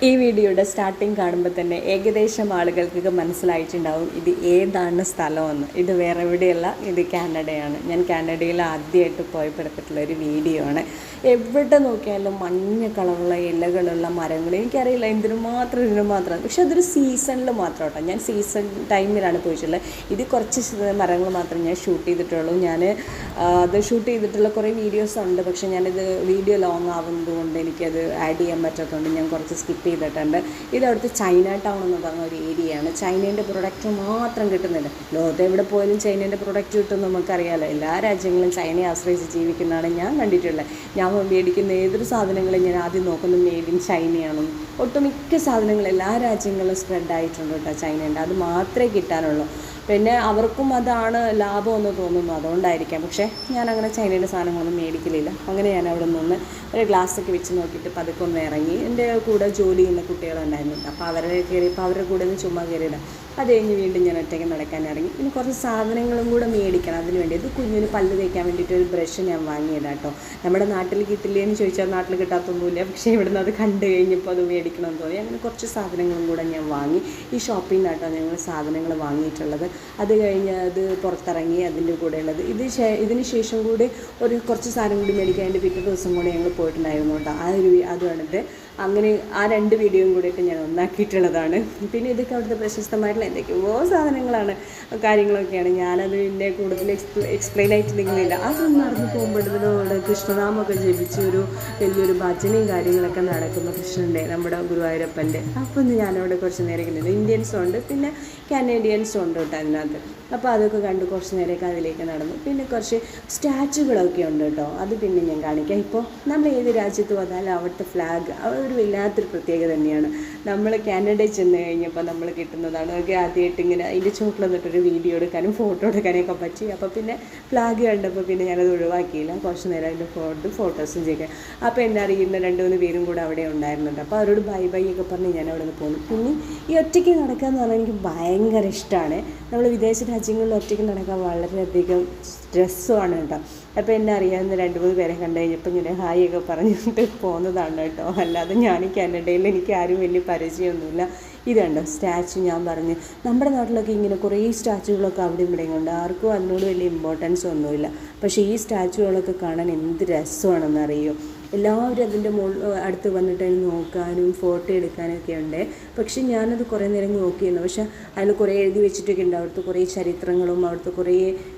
ഈ വീഡിയോയുടെ സ്റ്റാർട്ടിങ് കാണുമ്പോൾ തന്നെ ഏകദേശം ആളുകൾക്കൊക്കെ മനസ്സിലായിട്ടുണ്ടാവും ഇത് ഏതാണ് സ്ഥലമെന്ന്. ഇത് വേറെ എവിടെയല്ല, ഇത് കാനഡയാണ്. ഞാൻ കാനഡയിൽ ആദ്യമായിട്ട് പോയപ്പെടുത്തിട്ടുള്ള ഒരു വീഡിയോ ആണ്. എവിടെ നോക്കിയാലും മഞ്ഞ കളറുള്ള ഇലകളുള്ള മരങ്ങൾ. എനിക്കറിയില്ല ഇതിന് മാത്രം, പക്ഷെ അതൊരു സീസണിൽ മാത്രം കേട്ടോ. ഞാൻ സീസൺ ടൈമിലാണ് പോയിട്ടുള്ളത്. ഇത് കുറച്ച് മരങ്ങൾ മാത്രം ഞാൻ ഷൂട്ട് ചെയ്തിട്ടുള്ളൂ. ഞാൻ അത് ഷൂട്ട് ചെയ്തിട്ടുള്ള കുറേ വീഡിയോസ് ഉണ്ട്, പക്ഷെ ഞാനിത് വീഡിയോ ലോങ് ആവുന്നത് കൊണ്ട് എനിക്കത് ആഡ് ചെയ്യാൻ പറ്റാത്തതുകൊണ്ട് ഞാൻ കുറച്ച് സ്കിപ്പ് ചെയ്തിട്ടുണ്ട്. ഇത് അവിടുത്തെ ചൈന ടൗൺ എന്ന് പറഞ്ഞ ഒരു ഏരിയയാണ്. ചൈനേൻ്റെ പ്രൊഡക്റ്റ് മാത്രം കിട്ടുന്നില്ല. ലോകത്ത് എവിടെ പോയാലും ചൈനേൻ്റെ പ്രൊഡക്റ്റ് കിട്ടും നമുക്കറിയാമല്ലോ. എല്ലാ രാജ്യങ്ങളും ചൈനയെ ആശ്രയിച്ച് ജീവിക്കുന്നതാണ് ഞാൻ കണ്ടിട്ടുള്ളത്. ഞാൻ മേടിക്കുന്ന ഏതൊരു സാധനങ്ങളും ഞാൻ ആദ്യം നോക്കുന്നത് മെയ്ഡ് ഇൻ ചൈനയാണ്. ഒട്ടുമിക്ക സാധനങ്ങൾ എല്ലാ രാജ്യങ്ങളും സ്പ്രെഡ് ആയിട്ടുണ്ട് കേട്ടോ ചൈനേൻ്റെ. അത് മാത്രമേ കിട്ടാനുള്ളൂ. പിന്നെ അവർക്കും അതാണ് ലാഭമെന്ന് തോന്നുന്നു, അതുകൊണ്ടായിരിക്കാം. പക്ഷേ ഞാനങ്ങനെ ചൈനയുടെ സാധനങ്ങളൊന്നും മേടിക്കലില്ല. അങ്ങനെ ഞാൻ അവിടെ നിന്ന് ഒരു ഗ്ലാസ്സൊക്കെ വെച്ച് നോക്കിയിട്ട് പതുക്കെ ഒന്ന് ഇറങ്ങി. എൻ്റെ കൂടെ ജോലി ചെയ്യുന്ന കുട്ടികളുണ്ടായിരുന്നു. അപ്പോൾ അവരെ കയറിയപ്പോൾ അവരുടെ കൂടെ ഒന്ന് ചുമ്മാ കയറിയിടാം. അത് കഴിഞ്ഞ് വീണ്ടും ഞാൻ ഒറ്റയ്ക്ക് നടക്കാൻ ഇറങ്ങി. ഇനി കുറച്ച് സാധനങ്ങളും കൂടെ മേടിക്കണം. അതിന് വേണ്ടി ഇത് കുഞ്ഞിന് പല്ല് തേക്കാൻ വേണ്ടിയിട്ട് ഒരു ബ്രഷ് ഞാൻ വാങ്ങിയതാണ് കേട്ടോ. നമ്മുടെ നാട്ടിൽ കിട്ടില്ലേ എന്ന് ചോദിച്ചാൽ നാട്ടിൽ കിട്ടാത്തൊന്നുമില്ല. പക്ഷേ ഇവിടുന്ന് അത് കണ്ടു കഴിഞ്ഞപ്പോൾ അത് മേടിക്കണമെന്ന് തോന്നി. അങ്ങനെ കുറച്ച് സാധനങ്ങളും കൂടെ ഞാൻ വാങ്ങി. ഈ ഷോപ്പിൽ നിന്നാട്ടോ ഞങ്ങൾ സാധനങ്ങൾ വാങ്ങിയിട്ടുള്ളത്. അത് കഴിഞ്ഞ് അത് പുറത്തിറങ്ങി അതിൻ്റെ കൂടെയുള്ളത് ഇതിന് ശേഷം കൂടി ഒരു കുറച്ച് സാധനം കൂടി മേടിക്കാൻ വേണ്ടി പിറ്റേ ദിവസം കൂടി ഞങ്ങൾ പോയിട്ടുണ്ടായിരുന്നു കേട്ടോ. അതുകൊണ്ടിട്ട് അങ്ങനെ ആ 2 വീഡിയോയും കൂടിയിട്ട് ഞാൻ ഒന്നാക്കിയിട്ടുള്ളതാണ്. പിന്നെ ഇതൊക്കെ അവിടുത്തെ പ്രശസ്തമായിട്ടുള്ള എന്തൊക്കെയോ സാധനങ്ങളാണ്, കാര്യങ്ങളൊക്കെയാണ്. ഞാനത് പിന്നെ കൂടുതൽ എക്സ്പ്ലെയിൻ ആയിട്ട് നിൽക്കുന്നില്ല. അതൊന്നും നടന്ന് പോകുമ്പോഴത്തേനോട് കൃഷ്ണനാമൊക്കെ ജപിച്ച് ഒരു വലിയൊരു ഭജനയും കാര്യങ്ങളൊക്കെ നടക്കുന്നു കൃഷ്ണൻ്റെ, നമ്മുടെ ഗുരുവായൂരപ്പൻ്റെ. അപ്പോൾ ഒന്ന് ഞാനവിടെ കുറച്ച് നേരം ഇരിക്കുന്നത്. ഇന്ത്യൻസും ഉണ്ട്, പിന്നെ കാനേഡിയൻസും ഉണ്ട് കേട്ടോ അതിനകത്ത്. അപ്പോൾ അതൊക്കെ കണ്ട് കുറച്ച് നേരമൊക്കെ അതിലേക്ക് നടന്നു. പിന്നെ കുറച്ച് സ്റ്റാച്ചുകളൊക്കെ ഉണ്ട് കേട്ടോ. അത് പിന്നെ ഞാൻ കാണിക്കാം. ഇപ്പോൾ നമ്മൾ ഏത് രാജ്യത്ത് വന്നാലും അവിടുത്തെ ഫ്ലാഗ് ഒരു വല്ലാത്തൊരു പ്രത്യേകത തന്നെയാണ്. നമ്മൾ കാനഡയിൽ ചെന്ന് കഴിഞ്ഞപ്പോൾ നമ്മൾ കിട്ടുന്നതാണ്. ഒക്കെ ആദ്യമായിട്ട് ഇങ്ങനെ അതിൻ്റെ ചോട്ടിൽ നിന്നിട്ടൊരു വീഡിയോ എടുക്കാനും ഫോട്ടോ എടുക്കാനൊക്കെ പറ്റി. അപ്പോൾ പിന്നെ ഫ്ലാഗ് കണ്ടപ്പോൾ പിന്നെ ഞാനത് ഒഴിവാക്കിയില്ല. കുറച്ച് നേരം അതിൻ്റെ ഫോട്ടോസും ചെയ്യാം. അപ്പോൾ എന്നെ അറിയുന്ന 2-3 പേരും കൂടെ അവിടെ ഉണ്ടായിരുന്നുണ്ട്. അപ്പോൾ അവരോട് ബൈ ഒക്കെ പറഞ്ഞ് ഞാൻ അവിടെ നിന്ന് പോന്നു. പിന്നെ ഈ ഒറ്റയ്ക്ക് നടക്കുക എന്ന് പറഞ്ഞാൽ എനിക്ക് ഭയങ്കര ഇഷ്ടമാണ്. നമ്മൾ വിദേശ രാജ്യങ്ങളിൽ ഒറ്റയ്ക്ക് നടക്കാൻ വളരെയധികം സ്ട്രെസ്സുമാണ് കേട്ടോ. അപ്പോൾ എന്നെ അറിയാവുന്ന 2-3 പേരെ കണ്ടു കഴിഞ്ഞപ്പോൾ ഇങ്ങനെ ഹായ് ഒക്കെ പറഞ്ഞിട്ട് പോകുന്നതാണ് കേട്ടോ. അല്ലാതെ ഞാൻ കാനഡയിൽ എനിക്ക് ആരും വലിയ പരിചയമൊന്നുമില്ല. ഇതുണ്ടോ സ്റ്റാച്ചു. ഞാൻ പറഞ്ഞു നമ്മുടെ നാട്ടിലൊക്കെ ഇങ്ങനെ കുറേ സ്റ്റാച്ചുകളൊക്കെ അവിടെ ഇവിടെയും കൊണ്ട് ആർക്കും അതിനോട് വലിയ ഇമ്പോർട്ടൻസ് ഒന്നുമില്ല. പക്ഷേ ഈ സ്റ്റാച്ചുകളൊക്കെ കാണാൻ എന്ത് രസമാണെന്നറിയോ. എല്ലാവരും അതിൻ്റെ അടുത്ത് വന്നിട്ട് നോക്കാനും ഫോട്ടോ എടുക്കാനൊക്കെ ഉണ്ട്. പക്ഷെ ഞാനത് കുറേ നേരം നോക്കിയിരുന്നു. പക്ഷെ അതിൽ കുറേ എഴുതി വെച്ചിട്ടൊക്കെ ഉണ്ട്. അവിടുത്തെ കുറേ ചരിത്രങ്ങളും അവിടുത്തെ കുറേ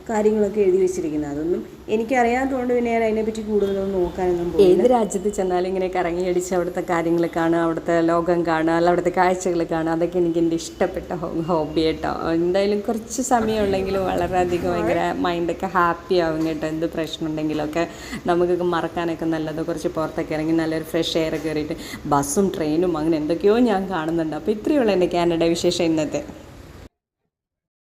കാര്യങ്ങളൊക്കെ എഴുതി വെച്ചിരിക്കുന്നത്. അതൊന്നും എനിക്കറിയാത്തതുകൊണ്ട് പിന്നെ ഞാൻ അതിനെപ്പറ്റി കൂടുതലൊന്നും നോക്കാനൊന്നും പോയി. ഏത് രാജ്യത്ത് ചെന്നാലും ഇങ്ങനെ കറങ്ങി അടിച്ച് അവിടുത്തെ കാര്യങ്ങൾ കാണുക, അവിടുത്തെ ലോകം കാണുക, അല്ല അവിടുത്തെ കാഴ്ചകൾ കാണുക, അതൊക്കെ എനിക്ക് എൻ്റെ ഇഷ്ടപ്പെട്ട ഹോബി കേട്ടോ. എന്തായാലും കുറച്ച് സമയമുണ്ടെങ്കിലും വളരെയധികം ഭയങ്കര മൈൻഡൊക്കെ ഹാപ്പി ആവും കേട്ടോ. എന്ത് പ്രശ്നം ഉണ്ടെങ്കിലൊക്കെ നമുക്കൊക്കെ മറക്കാനൊക്കെ നല്ലത്. കുറച്ച് പുറത്തൊക്കെ ഇറങ്ങി നല്ലൊരു ഫ്രഷ് എയർ കയറിയിട്ട് ബസ്സും ട്രെയിനും അങ്ങനെ എന്തൊക്കെയോ ഞാൻ കാണുന്നുണ്ട്. അപ്പോൾ ഇത്രയുള്ള എൻ്റെ കാനഡ വിശേഷം ഇന്നത്തെ.